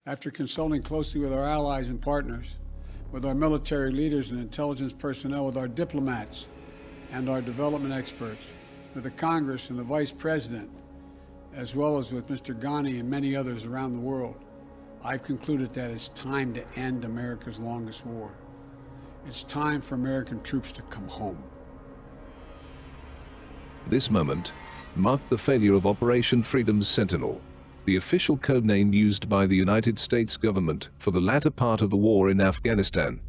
After consulting closely with our allies and partners, with our military leaders and intelligence personnel, with our diplomats and our development experts, with the Congress and the Vice President, as well as with Mr. Ghani and many others around the world, I've concluded that it's time to end America's longest war. It's time for American troops to come home. This moment marked the failure of Operation Freedom's Sentinel, the official codename used by the United States government for the latter part of the war in Afghanistan.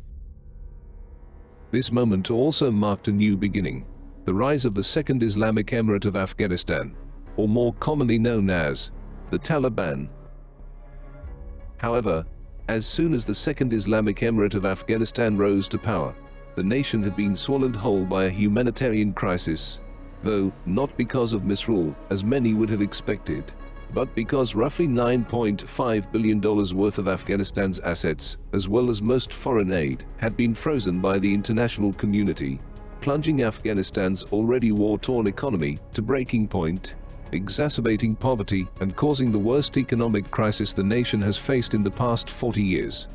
This moment also marked a new beginning, the rise of the Second Islamic Emirate of Afghanistan, or more commonly known as the Taliban. However, as soon as the Second Islamic Emirate of Afghanistan rose to power, the nation had been swallowed whole by a humanitarian crisis, though not because of misrule, as many would have expected, but because roughly $9.5 billion worth of Afghanistan's assets, as well as most foreign aid, had been frozen by the international community, plunging Afghanistan's already war-torn economy to breaking point, exacerbating poverty and causing the worst economic crisis the nation has faced in the past 40 years.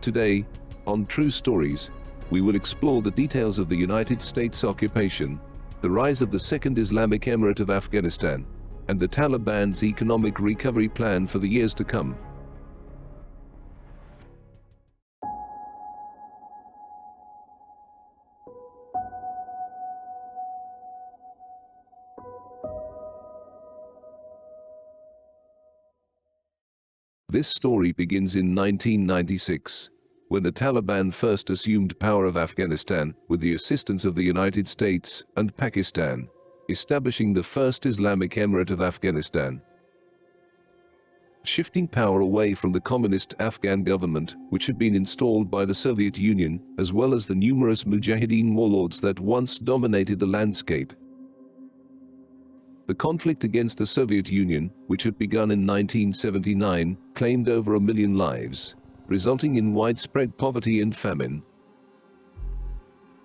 Today, on True Stories, we will explore the details of the United States occupation, the rise of the Second Islamic Emirate of Afghanistan, and the Taliban's economic recovery plan for the years to come. This story begins in 1996, when the Taliban first assumed power of Afghanistan with the assistance of the United States and Pakistan, establishing the First Islamic Emirate of Afghanistan. Shifting power away from the communist Afghan government, which had been installed by the Soviet Union, as well as the numerous Mujahideen warlords that once dominated the landscape. The conflict against the Soviet Union, which had begun in 1979, claimed over 1 million lives, resulting in widespread poverty and famine.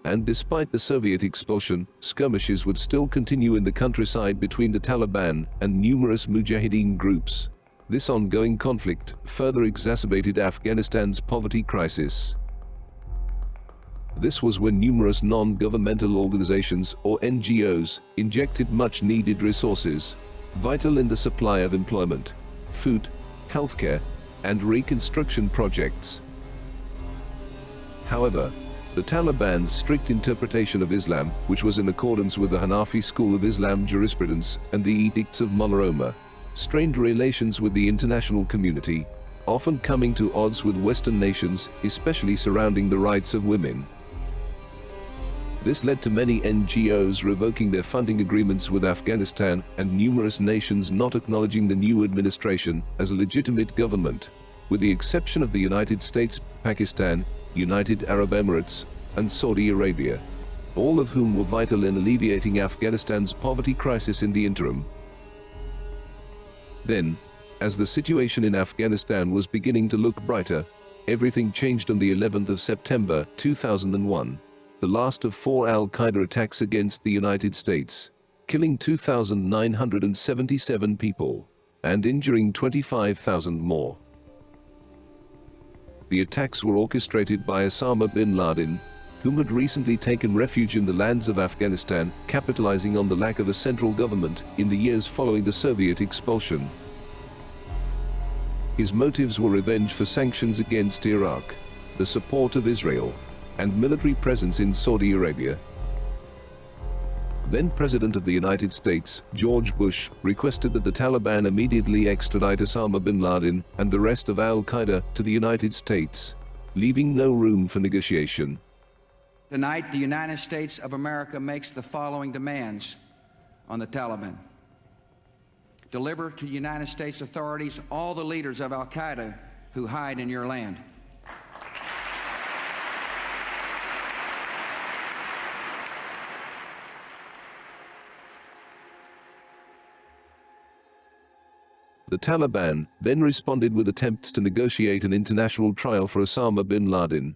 And despite the Soviet expulsion, skirmishes would still continue in the countryside between the Taliban and numerous Mujahideen groups. This ongoing conflict further exacerbated Afghanistan's poverty crisis. This was when numerous non-governmental organizations, or NGOs, injected much-needed resources, vital in the supply of employment, food, healthcare, and reconstruction projects. However, the Taliban's strict interpretation of Islam, which was in accordance with the Hanafi school of Islam jurisprudence and the edicts of Mullah Omar, strained relations with the international community, often coming to odds with Western nations, especially surrounding the rights of women. This led to many NGOs revoking their funding agreements with Afghanistan and numerous nations not acknowledging the new administration as a legitimate government, with the exception of the United States, Pakistan, United Arab Emirates, and Saudi Arabia, all of whom were vital in alleviating Afghanistan's poverty crisis in the interim. Then, as the situation in Afghanistan was beginning to look brighter, everything changed on the 11th of September 2001, the last of 4 al-Qaeda attacks against the United States, killing 2,977 people and injuring 25,000 more. The attacks were orchestrated by Osama bin Laden, whom had recently taken refuge in the lands of Afghanistan, capitalizing on the lack of a central government in the years following the Soviet expulsion. His motives were revenge for sanctions against Iraq, the support of Israel, and military presence in Saudi Arabia. Then President of the United States, George Bush, requested that the Taliban immediately extradite Osama bin Laden and the rest of al-Qaeda to the United States, leaving no room for negotiation. Tonight, the United States of America makes the following demands on the Taliban. Deliver to United States authorities all the leaders of al-Qaeda who hide in your land. The Taliban then responded with attempts to negotiate an international trial for Osama bin Laden.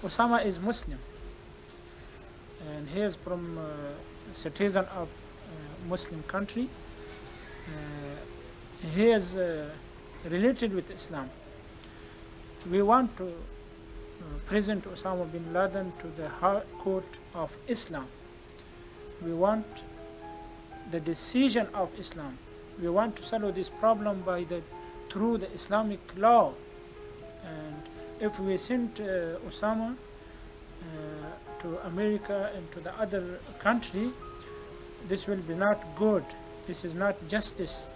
Osama is Muslim, and he is from citizen of Muslim country. He is related with Islam. We want to present Osama bin Laden to the High Court of Islam. We want the decision of Islam. We want to solve this problem through the Islamic law. And if we send Osama to America and to the other country, this will be not good. This is not justice,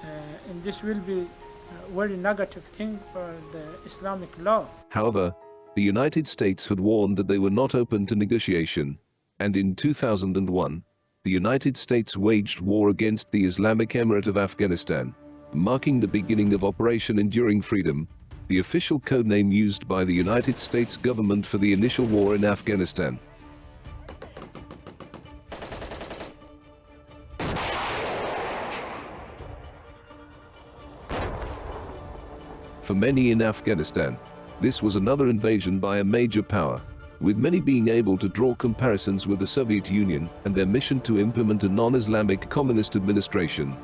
and this will be a very negative thing for the Islamic law. However, the United States had warned that they were not open to negotiation, and in 2001, the United States waged war against the Islamic Emirate of Afghanistan, marking the beginning of Operation Enduring Freedom, the official codename used by the United States government for the initial war in Afghanistan. For many in Afghanistan, this was another invasion by a major power, with many being able to draw comparisons with the Soviet Union and their mission to implement a non-Islamic communist administration.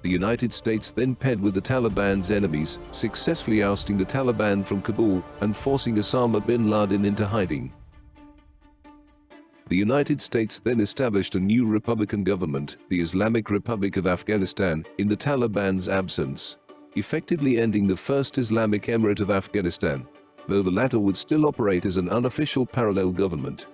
The United States then paired with the Taliban's enemies, successfully ousting the Taliban from Kabul and forcing Osama bin Laden into hiding. The United States then established a new Republican government, the Islamic Republic of Afghanistan, in the Taliban's absence, effectively ending the first Islamic Emirate of Afghanistan, though the latter would still operate as an unofficial parallel government.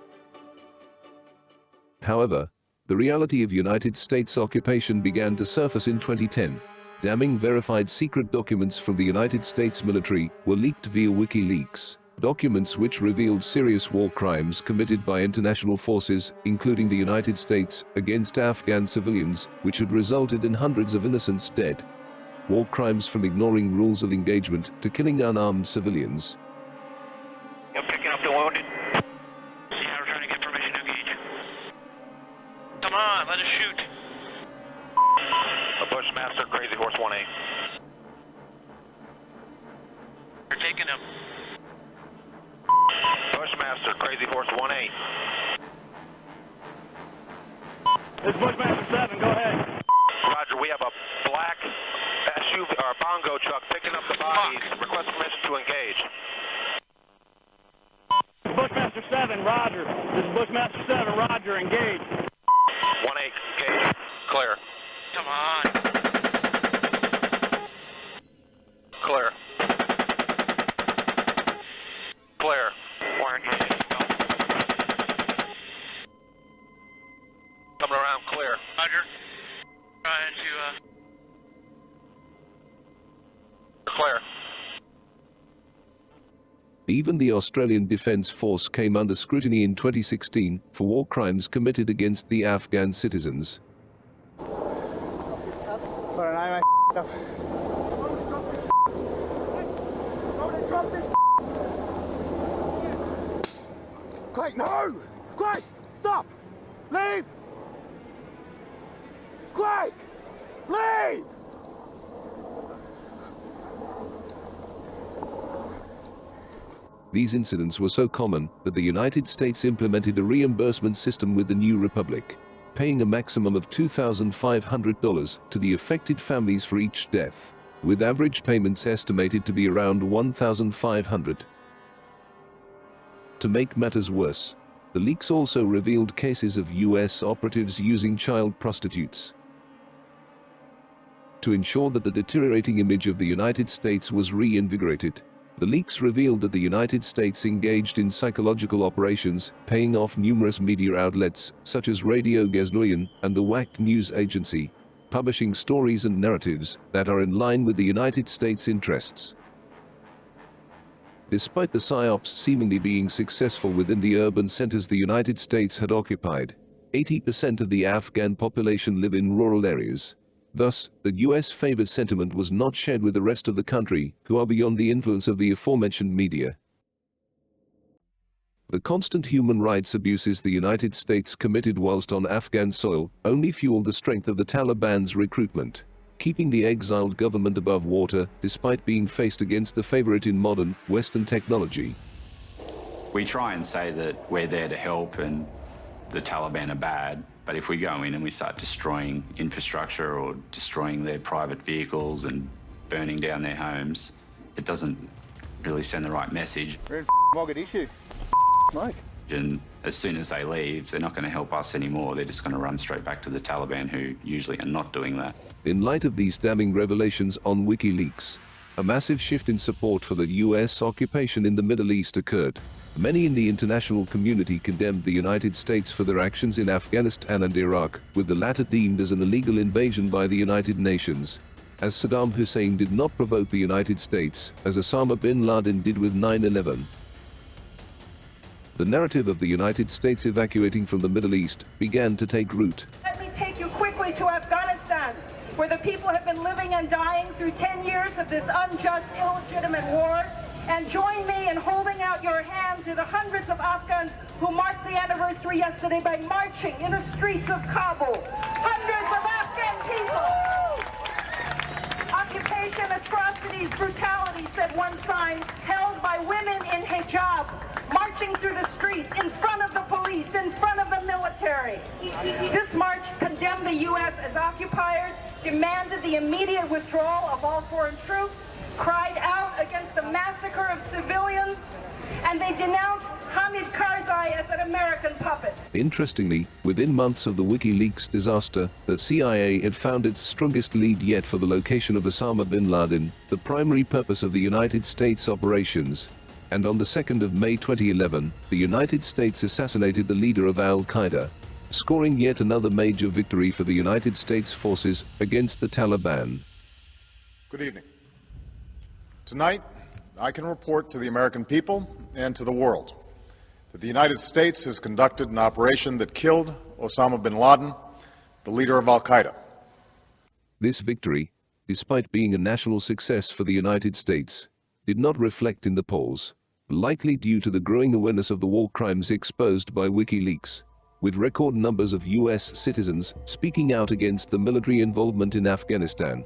However, the reality of United States occupation began to surface in 2010. Damning verified secret documents from the United States military were leaked via WikiLeaks, documents which revealed serious war crimes committed by international forces, including the United States, against Afghan civilians, which had resulted in hundreds of innocents dead. War crimes from ignoring rules of engagement to killing unarmed civilians. You're picking up the wounded. Yeah, we're trying to get permission to engage. Come on, let us shoot. A Bushmaster, Crazy Horse 1A. You're taking him. Bushmaster, Crazy Horse 1A. This is Bushmaster 7, go ahead. Roger, we have a black SUV or bongo truck picking up the bodies. Request permission to engage. Bushmaster 7, Roger. This is Bushmaster 7, Roger, engage. 1A, engage. Clear. Come on. Clear. Clear. We're engaged. Go. Coming around, clear. Roger. Trying to, clear. Even the Australian Defence Force came under scrutiny in 2016 for war crimes committed against the Afghan citizens. Quick, no! Quick! Stop! Leave! Quick! Leave! These incidents were so common that the United States implemented a reimbursement system with the new republic, paying a maximum of $2,500 to the affected families for each death, with average payments estimated to be around $1,500. To make matters worse, the leaks also revealed cases of U.S. operatives using child prostitutes. To ensure that the deteriorating image of the United States was reinvigorated, the leaks revealed that the United States engaged in psychological operations, paying off numerous media outlets, such as Radio Gaznoyan and the WACT News Agency, publishing stories and narratives that are in line with the United States' interests. Despite the PSYOPs seemingly being successful within the urban centers the United States had occupied, 80% of the Afghan population live in rural areas. Thus, the US-favored sentiment was not shared with the rest of the country, who are beyond the influence of the aforementioned media. The constant human rights abuses the United States committed whilst on Afghan soil only fueled the strength of the Taliban's recruitment, keeping the exiled government above water despite being faced against the favorite in modern, Western technology. We try and say that we're there to help and the Taliban are bad, But if we go in and we start destroying infrastructure or destroying their private vehicles and burning down their homes, it doesn't really send the right message. We're in Mogadishu. Smoke. And as soon as they leave, they're not going to help us anymore. They're just going to run straight back to the Taliban, who usually are not doing that. In light of these damning revelations on WikiLeaks, a massive shift in support for the U.S. occupation in the Middle East occurred. Many in the international community condemned the United States for their actions in Afghanistan and Iraq, with the latter deemed as an illegal invasion by the United Nations, as Saddam Hussein did not provoke the United States, as Osama bin Laden did with 9/11. The narrative of the United States evacuating from the Middle East began to take root. Let me take you quickly to Afghanistan, where the people have been living and dying through 10 years of this unjust, illegitimate war. And join me in holding out your hand to the hundreds of Afghans who marked the anniversary yesterday by marching in the streets of Kabul. Hundreds of Afghan people. Occupation, atrocities, brutality, said one sign, held by women in hijab, marching through the streets, in front of the police, in front of the military. This march condemned the U.S. as occupiers, demanded the immediate withdrawal of all foreign troops, cried out against the massacre of civilians, and they denounced Hamid Karzai as an American puppet. Interestingly, within months of the WikiLeaks disaster, the CIA had found its strongest lead yet for the location of Osama bin Laden, the primary purpose of the United States operations. And on the 2nd of May 2011, the United States assassinated the leader of Al-Qaeda, scoring yet another major victory for the United States forces against the Taliban. Good evening. Tonight, I can report to the American people and to the world that the United States has conducted an operation that killed Osama bin Laden, the leader of Al-Qaeda. This victory, despite being a national success for the United States, did not reflect in the polls, likely due to the growing awareness of the war crimes exposed by WikiLeaks, with record numbers of U.S. citizens speaking out against the military involvement in Afghanistan.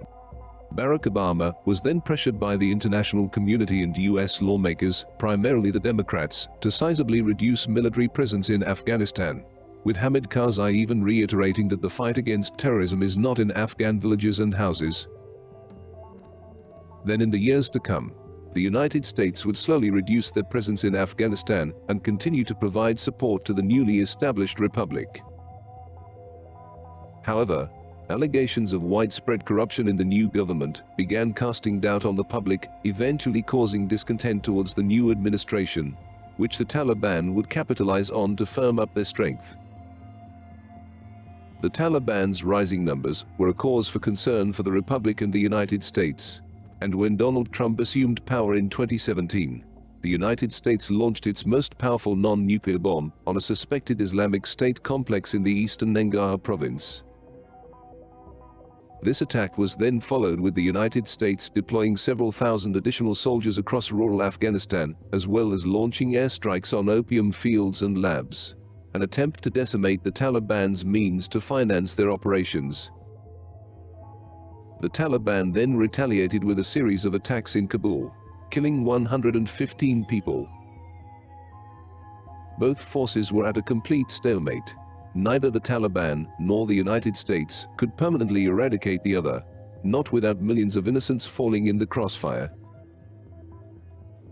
Barack Obama was then pressured by the international community and U.S. lawmakers, primarily the Democrats, to sizably reduce military presence in Afghanistan, with Hamid Karzai even reiterating that the fight against terrorism is not in Afghan villages and houses. Then in the years to come, the United States would slowly reduce their presence in Afghanistan and continue to provide support to the newly established republic. However, allegations of widespread corruption in the new government began casting doubt on the public, eventually causing discontent towards the new administration, which the Taliban would capitalize on to firm up their strength. The Taliban's rising numbers were a cause for concern for the Republic and the United States, and when Donald Trump assumed power in 2017, the United States launched its most powerful non-nuclear bomb on a suspected Islamic State complex in the eastern Nangarhar province. This attack was then followed with the United States deploying several thousand additional soldiers across rural Afghanistan, as well as launching airstrikes on opium fields and labs, an attempt to decimate the Taliban's means to finance their operations. The Taliban then retaliated with a series of attacks in Kabul, killing 115 people. Both forces were at a complete stalemate. Neither the Taliban nor the United States could permanently eradicate the other, not without millions of innocents falling in the crossfire.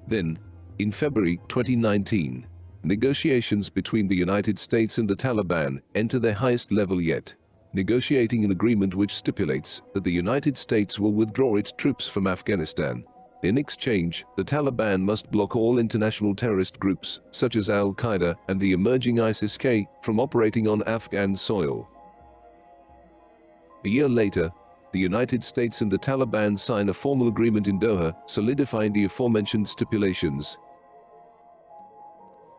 Then, in February 2019, negotiations between the United States and the Taliban enter their highest level yet, negotiating an agreement which stipulates that the United States will withdraw its troops from Afghanistan. In exchange, the Taliban must block all international terrorist groups, such as Al-Qaeda and the emerging ISIS-K, from operating on Afghan soil. A year later, the United States and the Taliban sign a formal agreement in Doha, solidifying the aforementioned stipulations.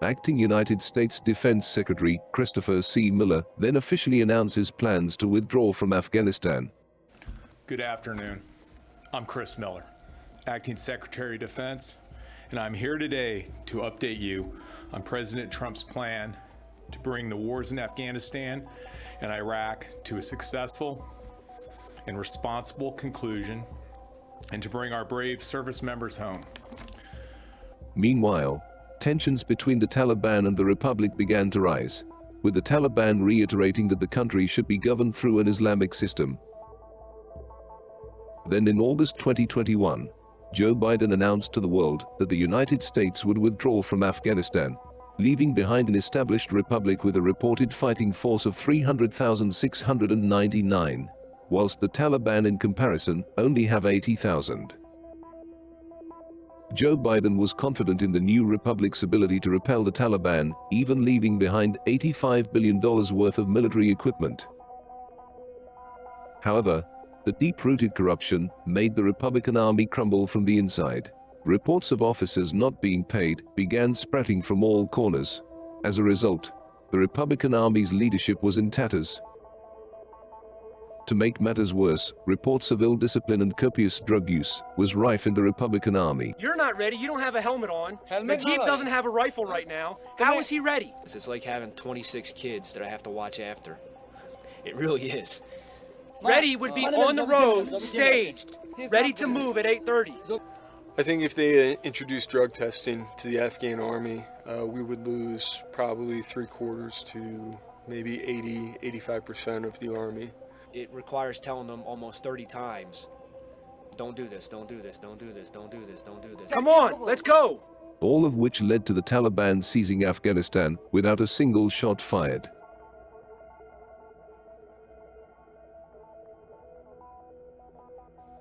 Acting United States Defense Secretary Christopher C. Miller then officially announces plans to withdraw from Afghanistan. Good afternoon. I'm Chris Miller, Acting Secretary of Defense, and I'm here today to update you on President Trump's plan to bring the wars in Afghanistan and Iraq to a successful and responsible conclusion, and to bring our brave service members home. Meanwhile, tensions between the Taliban and the Republic began to rise, with the Taliban reiterating that the country should be governed through an Islamic system. Then in August 2021, Joe Biden announced to the world that the United States would withdraw from Afghanistan, leaving behind an established republic with a reported fighting force of 300,699, whilst the Taliban in comparison only have 80,000. Joe Biden was confident in the new republic's ability to repel the Taliban, even leaving behind $85 billion worth of military equipment. However, the deep-rooted corruption made the Republican Army crumble from the inside. Reports of officers not being paid began spreading from all corners. As a result, the Republican Army's leadership was in tatters. To make matters worse, reports of ill discipline and copious drug use was rife in the Republican Army. You're not ready. You don't have a helmet on. Najib doesn't have a rifle right now. How is he ready? It's like having 26 kids that I have to watch after. It really is. Ready would be on the road, staged, ready to move at 8:30. I think if they introduced drug testing to the Afghan army, we would lose probably 3/4 to maybe 80–85% of the army. It requires telling them almost 30 times, don't do this, don't do this, don't do this, don't do this, don't do this. Come on, let's go! All of which led to the Taliban seizing Afghanistan without a single shot fired.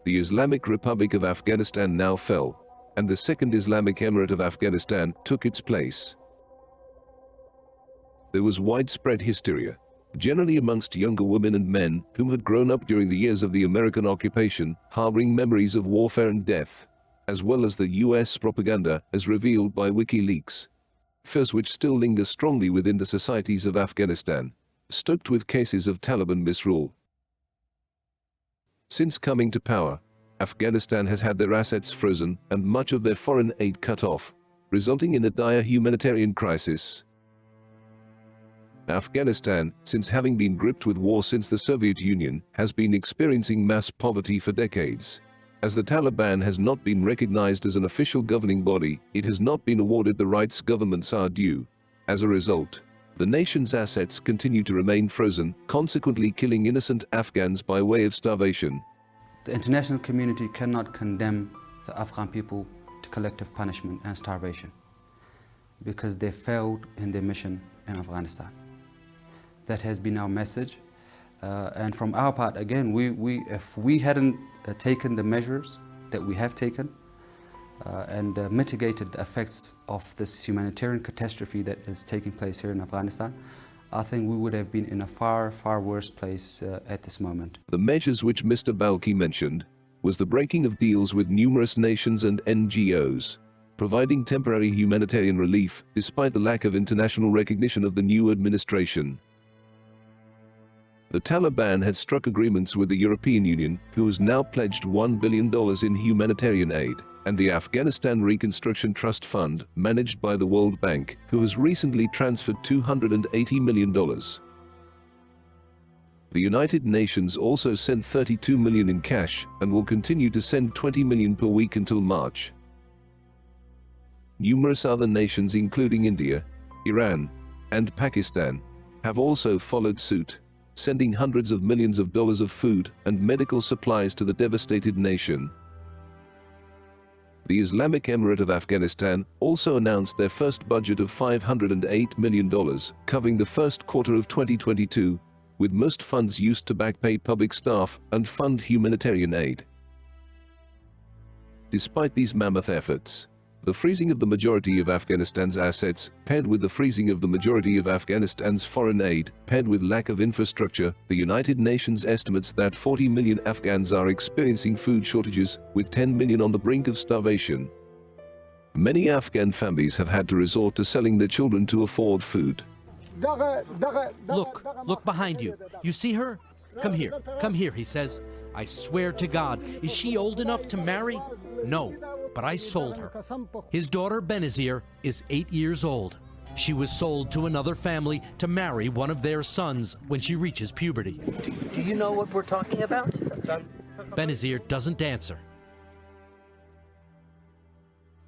The Islamic Republic of Afghanistan now fell, and the Second Islamic Emirate of Afghanistan took its place. There was widespread hysteria, generally amongst younger women and men who had grown up during the years of the American occupation, harboring memories of warfare and death, as well as the U.S. propaganda as revealed by WikiLeaks. Fears which still linger strongly within the societies of Afghanistan, stoked with cases of Taliban misrule. Since coming to power, Afghanistan has had their assets frozen and much of their foreign aid cut off, resulting in a dire humanitarian crisis. Afghanistan, since having been gripped with war since the Soviet Union, has been experiencing mass poverty for decades. As the Taliban has not been recognized as an official governing body, it has not been awarded the rights governments are due. As a result, the nation's assets continue to remain frozen, consequently killing innocent Afghans by way of starvation. The international community cannot condemn the Afghan people to collective punishment and starvation because they failed in their mission in Afghanistan. That has been our message, and from our part, again, if we hadn't taken the measures that we have taken and mitigated the effects of this humanitarian catastrophe that is taking place here in Afghanistan, I think we would have been in a far, far worse place at this moment. The measures which Mr. Balki mentioned was the breaking of deals with numerous nations and NGOs, providing temporary humanitarian relief despite the lack of international recognition of the new administration. The Taliban had struck agreements with the European Union, who has now pledged $1 billion in humanitarian aid, and the Afghanistan Reconstruction Trust Fund, managed by the World Bank, who has recently transferred $280 million. The United Nations also sent $32 million in cash and will continue to send $20 million per week until March. Numerous other nations, including India, Iran, and Pakistan, have also followed suit, sending hundreds of millions of dollars of food and medical supplies to the devastated nation. The Islamic Emirate of Afghanistan also announced their first budget of $508 million, covering the first quarter of 2022, with most funds used to back pay public staff and fund humanitarian aid. Despite these mammoth efforts, the freezing of the majority of Afghanistan's assets, paired with the freezing of the majority of Afghanistan's foreign aid, paired with lack of infrastructure, the United Nations estimates that 40 million Afghans are experiencing food shortages, with 10 million on the brink of starvation. Many Afghan families have had to resort to selling their children to afford food. Look behind you. You see her? Come here, he says. I swear to God, is she old enough to marry? No, but I sold her. His daughter Benazir is 8 years old. She was sold to another family to marry one of their sons when she reaches puberty. Do you know what we're talking about? Benazir doesn't answer.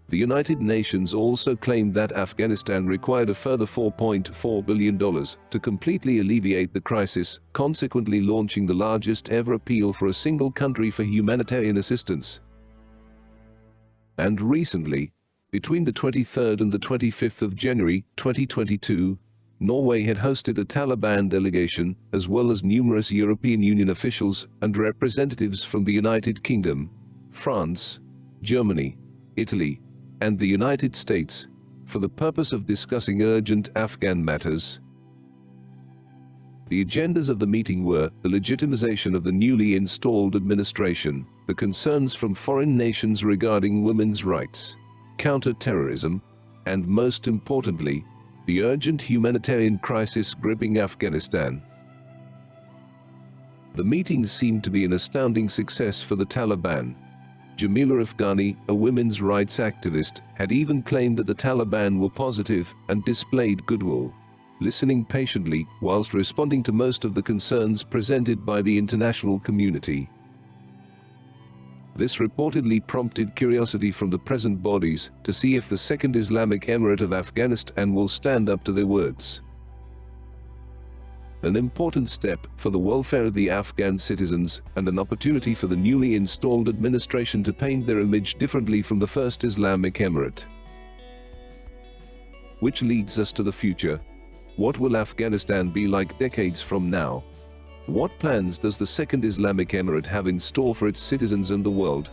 The United Nations also claimed that Afghanistan required a further $4.4 billion to completely alleviate the crisis, consequently launching the largest ever appeal for a single country for humanitarian assistance. And recently, between the 23rd and the 25th of January 2022, Norway had hosted a Taliban delegation, as well as numerous European Union officials and representatives from the United Kingdom, France, Germany, Italy, and the United States, for the purpose of discussing urgent Afghan matters. The agendas of the meeting were the legitimization of the newly installed administration, the concerns from foreign nations regarding women's rights, counter-terrorism, and most importantly, the urgent humanitarian crisis gripping Afghanistan. The meeting seemed to be an astounding success for the Taliban. Jamila Afghani, a women's rights activist, had even claimed that the Taliban were positive and displayed goodwill, listening patiently whilst responding to most of the concerns presented by the international community. This reportedly prompted curiosity from the present bodies to see if the Second Islamic Emirate of Afghanistan will stand up to their words. An important step for the welfare of the Afghan citizens and an opportunity for the newly installed administration to paint their image differently from the First Islamic Emirate. Which leads us to the future. What will Afghanistan be like decades from now? What plans does the Second Islamic Emirate have in store for its citizens and the world?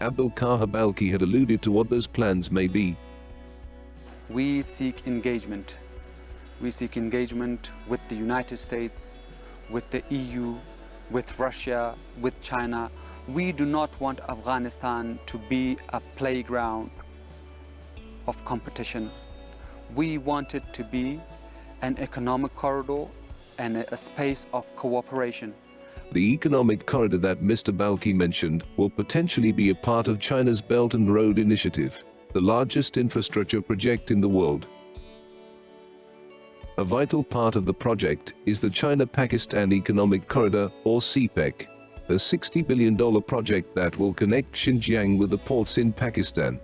Abdul Kahar Balki had alluded to what those plans may be. We seek engagement. We seek engagement with the United States, with the EU, with Russia, with China. We do not want Afghanistan to be a playground of competition. We want it to be an economic corridor and a space of cooperation. The economic corridor that Mr. Balki mentioned will potentially be a part of China's Belt and Road Initiative, the largest infrastructure project in the world. A vital part of the project is the China-Pakistan Economic Corridor, or CPEC, a $60 billion project that will connect Xinjiang with the ports in Pakistan.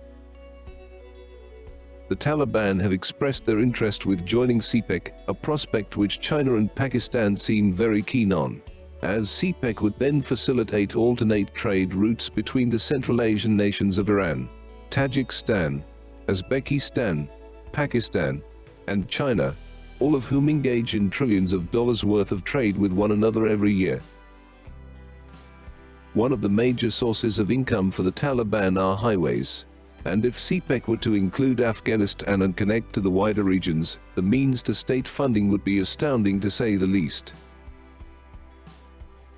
The Taliban have expressed their interest with joining CPEC, a prospect which China and Pakistan seem very keen on, as CPEC would then facilitate alternate trade routes between the Central Asian nations of Iran, Tajikistan, Uzbekistan, Pakistan, and China, all of whom engage in trillions of dollars worth of trade with one another every year. One of the major sources of income for the Taliban are highways, and if CPEC were to include Afghanistan and connect to the wider regions, the means to state funding would be astounding to say the least.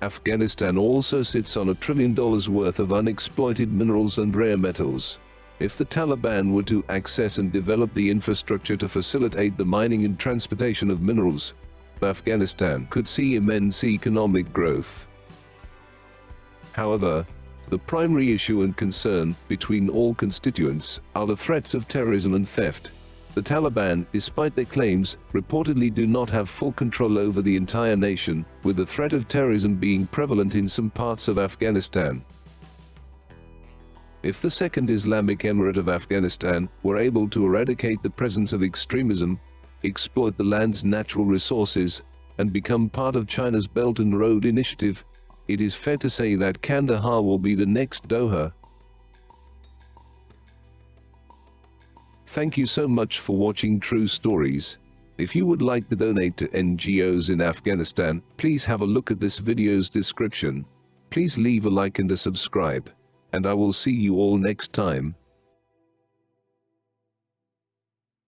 Afghanistan also sits on $1 trillion worth of unexploited minerals and rare metals. If the Taliban were to access and develop the infrastructure to facilitate the mining and transportation of minerals, Afghanistan could see immense economic growth. However, the primary issue and concern between all constituents are the threats of terrorism and theft. The Taliban, despite their claims, reportedly do not have full control over the entire nation, with the threat of terrorism being prevalent in some parts of Afghanistan. If the Second Islamic Emirate of Afghanistan were able to eradicate the presence of extremism, exploit the land's natural resources, and become part of China's Belt and Road Initiative, it is fair to say that Kandahar will be the next Doha. Thank you so much for watching True Stories. If you would like to donate to NGOs in Afghanistan, please have a look at this video's description. Please leave a like and a subscribe. And I will see you all next time.